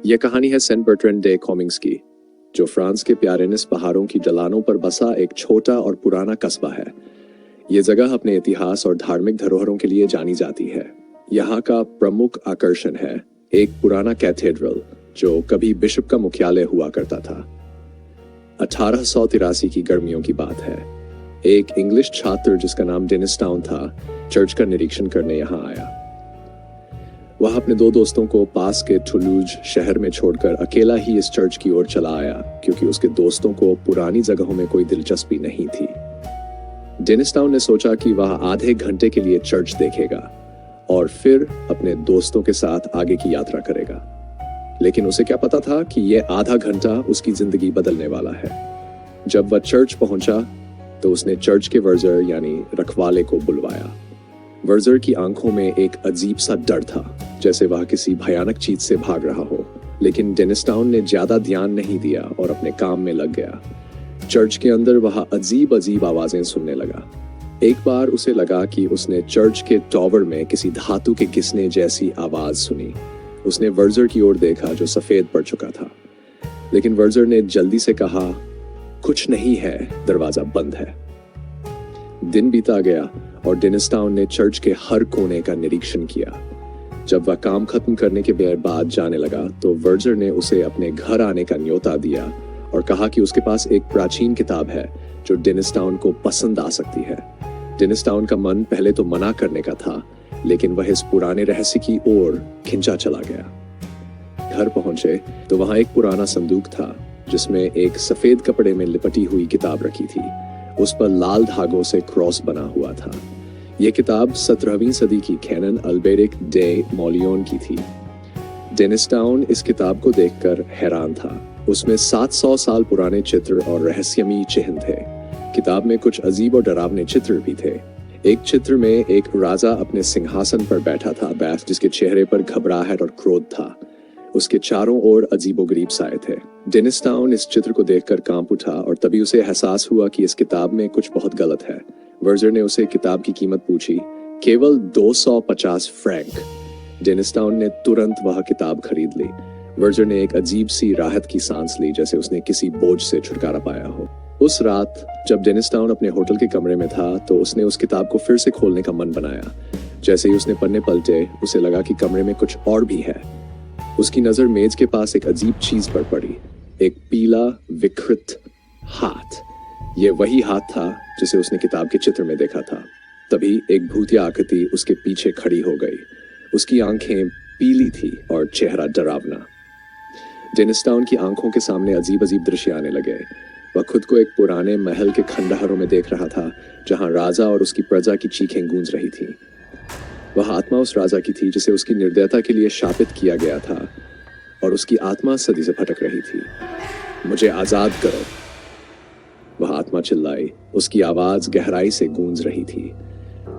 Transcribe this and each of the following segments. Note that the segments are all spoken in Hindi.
यह कहानी है सेंट बर्ट्रैंड डे कॉमिंग्स की, जो फ्रांस के प्यारेनिस पहाड़ों की ढलानों पर बसा एक छोटा और पुराना कस्बा है। ये जगह अपने इतिहास और धार्मिक धरोहरों के लिए जानी जाती है। यहाँ का प्रमुख आकर्षण है एक पुराना कैथेड्रल जो कभी बिशप का मुख्यालय हुआ करता था। 1883 की गर्मियों की बात है। एक इंग्लिश छात्र जिसका नाम डेनिस टाउन था, चर्च का निरीक्षण करने यहाँ आया। वह अपने दो दोस्तों को पास के टुलूज शहर में छोड़कर अकेला ही इस चर्च की ओर चला आया, क्योंकि उसके दोस्तों को पुरानी जगहों में कोई दिलचस्पी नहीं थी। डेनिस टाउन ने सोचा कि वह आधे घंटे के लिए चर्च देखेगा और फिर अपने दोस्तों के साथ आगे की यात्रा करेगा। लेकिन उसे क्या पता था कि यह आधा घंटा उसकी जिंदगी बदलने वाला है। जब वह चर्च पहुंचा तो उसने चर्च के वर्जर यानी रखवाले को बुलवाया। वर्जर की आंखों में एक अजीब सा डर था, जैसे वह किसी भयानक चीज से भाग रहा हो। लेकिन डेनिस टाउन ने ज्यादा ध्यान नहीं दिया और अपने काम में लग गया। चर्च के अंदर वह अजीब अजीब आवाजें सुनने लगा। एक बार उसे लगा कि उसने चर्च के टॉवर में किसी धातु के घिसने जैसी आवाज सुनी। उसने वर्जर की ओर देखा जो सफेद पड़ चुका था, लेकिन वर्जर ने जल्दी से कहा, कुछ नहीं है, दरवाजा बंद है। दिन बीता गया और डेनिस टाउन ने चर्च के हर कोने का निरीक्षण किया। जब वह काम खत्म करने के बाद जाने लगा तो वर्जर ने उसे अपने घर आने का न्योता दिया और कहा कि उसके पास एक प्राचीन किताब है जो डेनिस टाउन को पसंद आ सकती है। डेनिस टाउन का मन पहले तो मना करने का था, लेकिन वह इस पुराने रहस्य की ओर खिंचा चला गया। घर पहुंचे तो वहां एक पुराना संदूक था जिसमें एक सफेद कपड़े में लिपटी हुई किताब रखी थी। उस पर लाल धागों से क्रॉस बना हुआ था। यह किताब 17वीं सदी की कैनन अल्बेरिक डे मॉलियोन की थी। डेनिस टाउन इस किताब को देखकर हैरान था। उसमें 700 साल पुराने चित्र और रहस्यमयी चिन्ह थे। किताब में कुछ अजीब और डरावने चित्र भी थे। एक चित्र में एक राजा अपने सिंहासन पर बैठा था, जिसके चेहरे पर घबराहट और क्रोध था। उसके चारों ओर अजीबोगरीब साए थे। डेनिस टाउन इस चित्र को देखकर कांप उठा और तभी उसे एहसास हुआ कि इस किताब में कुछ बहुत गलत है। वर्जर ने उसे किताब की कीमत पूछी, केवल 250 फ्रैंक। डेनिस टाउन ने तुरंत वह किताब खरीद ली। वर्जर ने एक अजीब सी राहत की सांस ली, जैसे उसने किसी बोझ से छुटकारा पाया हो। उस रात जब डेनिस टाउन अपने होटल के कमरे में था तो उसने उस किताब को फिर से खोलने का मन बनाया। जैसे ही उसने पन्ने पलटे, उसे लगा कि कमरे में कुछ और भी है। उसकी नजर मेज के पास एक अजीब चीज पर पड़ी, एक पीला विकृत हाथ। यह वही हाथ था जिसे उसने किताब के चित्र में देखा था। तभी एक भूतिया आकृति उसके पीछे खड़ी हो गई। उसकी आंखें पीली थी और चेहरा डरावना। डेनिस टाउन की आंखों के सामने अजीब अजीब दृश्य आने लगे। वह खुद को एक पुराने महल के खंडहरों में देख रहा था, जहां राजा और उसकी प्रजा की चीखें गूंज रही थी। वह आत्मा उस राजा की थी जिसे उसकी निर्दयता के लिए शापित किया गया था, और उसकी आत्मा सदी से भटक रही थी। मुझे आजाद करो, वह आत्मा चिल्लाई। उसकी आवाज गहराई से गूंज रही थी।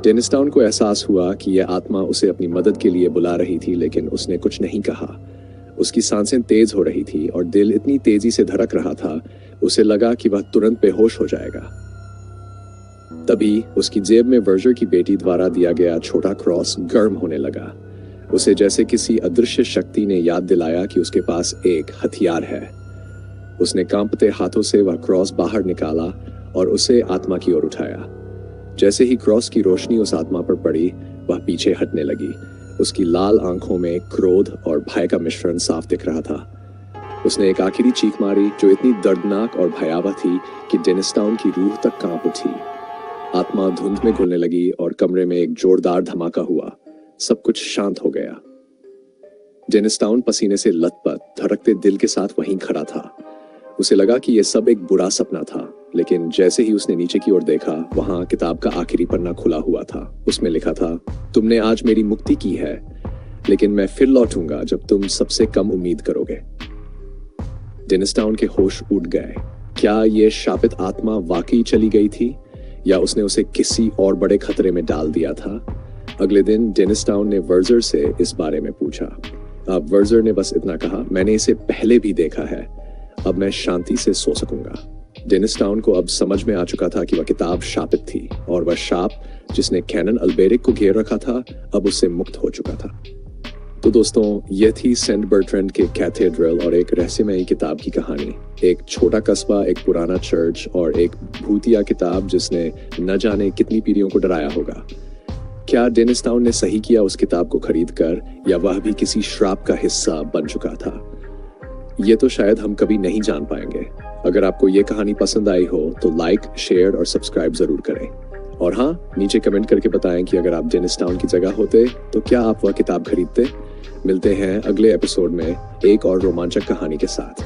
डेनिस टाउन को एहसास हुआ कि यह आत्मा उसे अपनी मदद के लिए बुला रही थी, लेकिन उसने कुछ नहीं कहा। उसकी सांसें तेज हो रही थी और दिल इतनी तेजी से धड़क रहा था, उसे लगा कि वह तुरंत बेहोश हो जाएगा। तभी उसकी जेब में वर्जर की बेटी द्वारा दिया गया छोटा क्रॉस गर्म होने लगा। उसे जैसे किसी अदृश्य शक्ति ने याद दिलाया कि उसके पास एक हथियार है। उसने कांपते हाथों से वह क्रॉस बाहर निकाला और उसे आत्मा की ओर उठाया। जैसे ही क्रॉस की रोशनी उस आत्मा पर पड़ी, वह पीछे हटने लगी। उसकी लाल आंखों में क्रोध और भय का मिश्रण साफ दिख रहा था। उसने एक आखिरी चीख मारी जो इतनी दर्दनाक और भयावह थी कि डेनिस टाउन की रूह तक कांप उठी। आत्मा धुंध में घुलने लगी और कमरे में एक जोरदार धमाका हुआ। सब कुछ शांत हो गया। डेनिस टाउन पसीने से लथपथ, धड़कते दिल के साथ वहीं खड़ा था। उसे लगा कि यह सब एक बुरा सपना था, लेकिन जैसे ही उसने नीचे की ओर देखा, वहां किताब का आखिरी पन्ना खुला हुआ था। उसमें लिखा था, तुमने आज मेरी मुक्ति की है, लेकिन मैं फिर लौटूंगा जब तुम सबसे कम उम्मीद करोगे। डेनिस टाउन के होश उड़ गए। क्या यह शापित आत्मा वाकई चली गई थी, या उसने उसे किसी और बड़े खतरे में डाल दिया था? अगले दिन डेनिस टाउन ने वर्जर से इस बारे में पूछा। अब वर्जर ने बस इतना कहा, मैंने इसे पहले भी देखा है, अब मैं शांति से सो सकूंगा। डेनिस टाउन को अब समझ में आ चुका था कि वह किताब शापित थी, और वह शाप जिसने कैनन अल्बेरिक को घेर रखा था अब उससे मुक्त हो चुका था। तो दोस्तों, ये थी सेंट बर्ट्रैंड के कैथेड्रल और एक रहस्यमयी किताब की कहानी। एक छोटा कस्बा, एक पुराना चर्च और एक भूतिया किताब जिसने न जाने कितनी पीढ़ियों को डराया होगा। क्या डेनिस टाउन ने सही किया उस किताब को खरीदकर, या वह भी किसी श्राप का हिस्सा बन चुका था? ये तो शायद हम कभी नहीं जान पाएंगे। अगर आपको ये कहानी पसंद आई हो तो लाइक, शेयर और सब्सक्राइब जरूर करें। और हाँ, नीचे कमेंट करके बताएं कि अगर आप डेनिस टाउन की जगह होते तो क्या आप वह किताब खरीदते? मिलते हैं अगले एपिसोड में एक और रोमांचक कहानी के साथ।